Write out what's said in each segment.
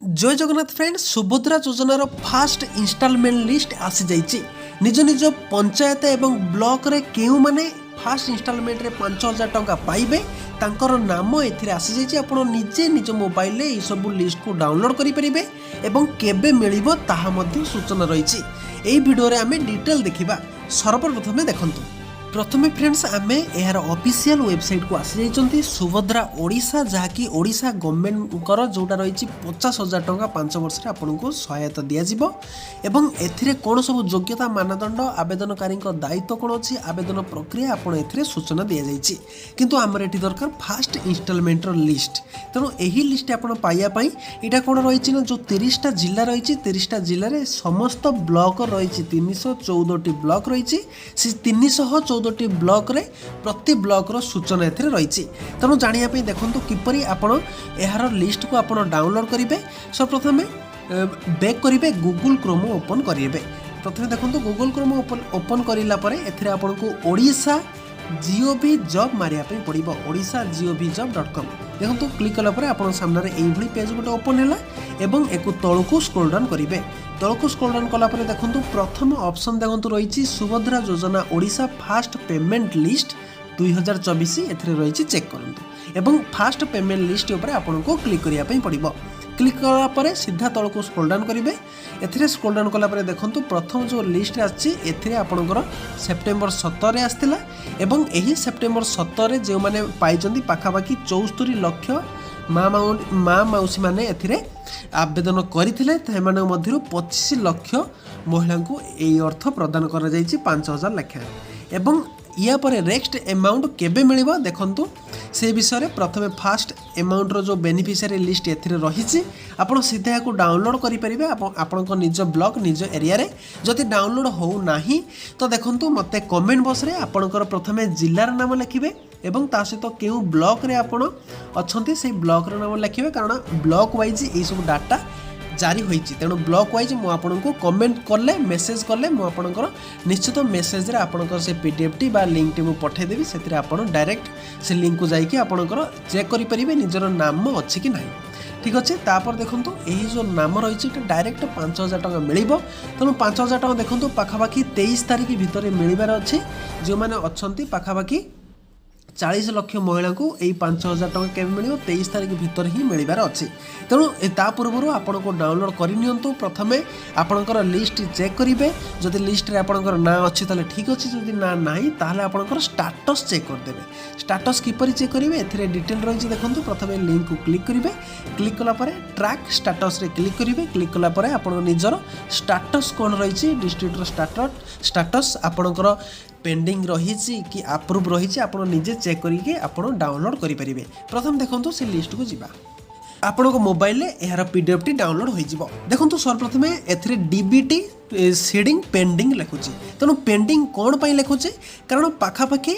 जय जगन्नाथ फ्रेंड्स सुभद्रा योजनार fast instalment list आसी जाइए निज निज पंचायत एवं ब्लॉक रे केउ माने फास्ट इंस्टॉलमेंट रे 5000 टंका पाइबे तांकर नाम एथिरे आसी जाइए आपण निजे निज मोबाइल रे ई सब लिस्ट को डाउनलोड करि परिबे एवं केबे मिलिबो ताहा मध्ये सूचना रहिछि। एई वीडियो रे आमे डिटेल देखिबा। सर्वप्रथमे देखंतु प्रथमे फ्रेंड्स आमे यार ऑफिशियल वेबसाइट को आसी जाइछंती सुभद्रा ओडिशा जहाँकि ओडिशा गवर्नमेंट कर जोटा रही 50,000 टंका 5 वर्ष रे आपनको सहायता दिया जिवो एवं एथिरे कोन सब योग्यता मानदंड आवेदनकारी दायित्व कोन अछि आवेदन प्रक्रिया आपण एथिरे सूचना दिया जाइछि। किंतु हमर एठी दरकार फास्ट इंस्टॉलमेंट रो लिस्ट तेणु एही लिस्ट आपण पाइया पई एटा कोन रहिछि ना जो 30 टा जिल्ला रहिछि 30 टा जिल्ला रे समस्त ब्लॉक रहिछि 314 टी ब्लॉक रहिछि से 314 ब्लॉक रे प्रति ब्लॉक रो सूचना एथिरे रहिछि। तेणु जानिया पई देखंतु किपरि आपण एहार लिस्ट को आपण डाउनलोड करिवे। सर्वप्रथमे बैक करिवे गूगल क्रोम ओपन करिवे। प्रथमे देखंतु गूगल क्रोम ओपन करिला परे एथिरे आपनको ओडिशा जीओवी जॉब मारिया पे पड़िबो odisha.gov.com देखंतु क्लिक कला परे आपण सामने रे एई भली पेज गोटे ओपन हैला एवं एको तळको स्क्रॉल डाउन करिवे। तळको स्क्रॉल डाउन कला परे देखंतु प्रथम ऑप्शन देखंतु रहिछि सुभद्रा योजना ओडिशा फास्ट पेमेंट लिस्ट 2024 एथिरे रहिछि चेक करंतु एवं फास्ट पेमेंट लिस्ट ऊपर आपनको क्लिक करिया पे पड़िबो। क्लिक कला परे सीधा तळको स्क्रॉल डाउन करिवे। एथिरे स्क्रॉल डाउन कला परे देखंतु प्रथम जो लिस्ट आछि एथिरे आपनकर सेप्टेम्बर 17 रे आस्तिला एवं एही सेप्टेम्बर 17 रे जे माने पाइचंदी पाखापाखी 74 लाख माँ मौसी माने एथिरे आवेदन करथिले तेमाने मध्यरु 25 लाख महिला को एई अर्थ प्रदान करा जाइछि 5000 लाख एवं या पर नेक्स्ट अमाउंट केबे मिलिबो देखंतु से विषय में प्रथमे फास्ट अमाउंट रो जो बेनिफिशियरी लिस्ट एथिरे रहिछि आपण सीधा याको डाउनलोड करि परिबे। आपण को निज ब्लॉक निज एरिया रे जति डाउनलोड हो नाही तो देखंतु मते कमेंट बॉक्स रे आपणकर प्रथमे जिल्लार नाम लिखिबे एवं ता सहित केउ ब्लॉक रे आपण अछंती से ब्लॉक रो नाम लिखिबे कारण ब्लॉक वाइज ए सब डाटा जारी होइछि। तेणु ब्लॉक वाइज मु आपनको कमेंट करले मेसेज करले मु आपणकर निश्चित मेसेज रे आपणकर से पीडीएफ टी बा लिंक टी मु पठे देबी सेतिरे आपण डायरेक्ट से लिंक को जाइके आपणकर चेक करि परिबे निजर नाम अछि कि नाही। ठीक अच्छे तापर देखंतु एही जो नाम रही डायरेक्ट 5000 टंका मिलिबो। तेणु 5000 टंका देखंतु पाखापाखी 23 तारिख भितर मिलबार अछि जो माने अछंती पाखापाखी 40 लाख महिला को यही 5000 टंका केबे मिलिबो 23 तारिख भितर ही मिलबार अछि। तेणु ता पूर्व आपण को डाउनलोड करनियंतु प्रथमे आपणकर लिस्ट चेक करिवे जदि लिस्ट रे आपणकर ना अछि ताले ठीक अछि जदि ना नाही ताले आपणकर स्टेटस चेक कर देबे। स्टेटस किपरि चेक करिवे एथिरे डिटेल रहिछि देखंतु प्रथमे लिंक को क्लिक करिवे। क्लिक कला परे ट्रैक स्टेटस रे क्लिक करिवे। क्लिक कला परे आपण निजर स्टेटस कोन रहिछि डिस्ट्रिक्ट रो स्टेटस आपणकर पेंडिंग रही कि अप्रूव रही आप निजे चेक करके आप डाउनलोड करेंगे। प्रथम देखो से लिस्ट को जीवा आपण मोबाइल यार पीडीएफ टी डाउनलोड हो देखो सर्वप्रथम एथिरे डीबीटी सीडिंग पेंडिंग लिखुची। तेणु पेंडिंग कौन पाई लिखुचे कारण पाखापाखी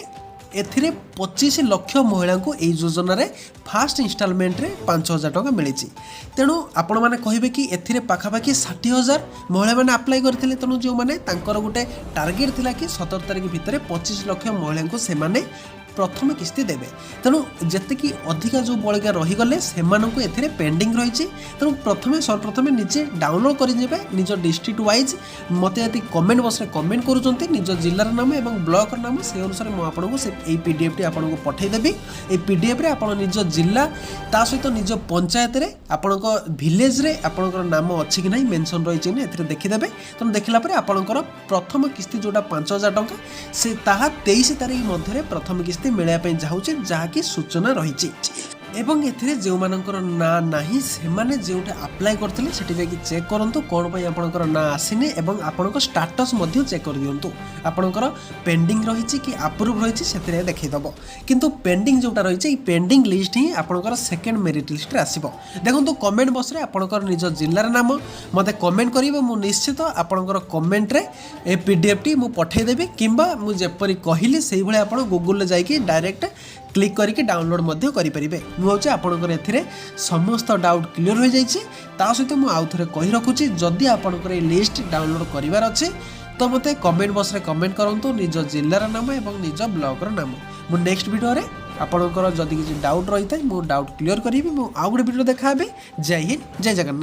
एथिरे 25 लाख महिला को यही योजना रे फास्ट इंस्टॉलमेंट रे 5000 टंका मिली। तेणु आपण माने कहिबे कि एथिरे पाखापाखी 60,000 महिला माने अप्लाई करथिले। तेणु जो माने तांकर गोटे टार्गेट थिला कि 17 तारिख भितर 25 लाख महिला को से माने प्रथम किस्ती देवे। तेणु जेते कि अधिका जो बलिका रहीगले से एथिरे पेंडिंग रही। तेणु प्रथमे सर्वप्रथम निजे डाउनलोड करेंगे निज डिस्ट्रिक्ट वाइज मते यदि कमेंट बॉक्स रे कमेंट करूचंती निज जिल्लार नाम एवं ब्लॉक नाम से अनुसार मु आपनको से एई पीडीएफ टी आपनको पठै देबी। ए पीडीएफ रे आपण निज जिल्ला ता सहित निज पंचायत रे आपनको विलेज रे आपनकर नाम अछि कि नाही मेंशन रही छै ने एथिरे देखि देबे। तेणु देखिला परे आपनकर प्रथम किस्ती जोटा 5000 टंका से ताहा 23 तारिख मध्य रे प्रथम किस्ती मिलैया जाऊे जहाँकि सूचना रही एवं एथिरे जो मानकर ना नाही से माने जोटा अप्लाई करथिले सेठी जाके चेक करंतु कोन पई आपनकर ना आसीने एवं आपनकर स्टेटस मध्ये चेक कर दियंतु आपनकर पेंडिंग रही कि अप्रूव रही सेथिरे देखै दबो। किंतु पेंडिंग जोटा रही पेंडिंग लिस्ट ही आपनकर सेकंड मेरिट लिस्ट रे आसीबो। देखंतु कमेंट बॉक्स रे आपनकर निज जिल्लार नाम मते कमेंट करिवे मु निश्चित आपनकर कमेंट रे ए पीडीएफ टी मु पठै देबी किंबा मु जेपरि कहिली सेही भले आपण गूगल ले जाके डायरेक्ट क्लिक करके डाउनलोड मध्य करेंगे। मुझे आपंकर ए समस्त डाउट क्लीयर हो जाइए। सहित मुझे आउ थे कही रखुच्छी जदि आपंकर लिस्ट डाउनलोड करार अच्छे तो मत कमेंट बॉक्स रे कमेंट करूँ निज जिल्लार नाम एवं निज ब्लॉक नाम। मु नेक्स्ट वीडियो रे आपंकर जदि किसी डाउट रही है मु डाउट क्लीयर करी। आउ गोटे वीडियो देखा। जय हिंद जय जगन्नाथ।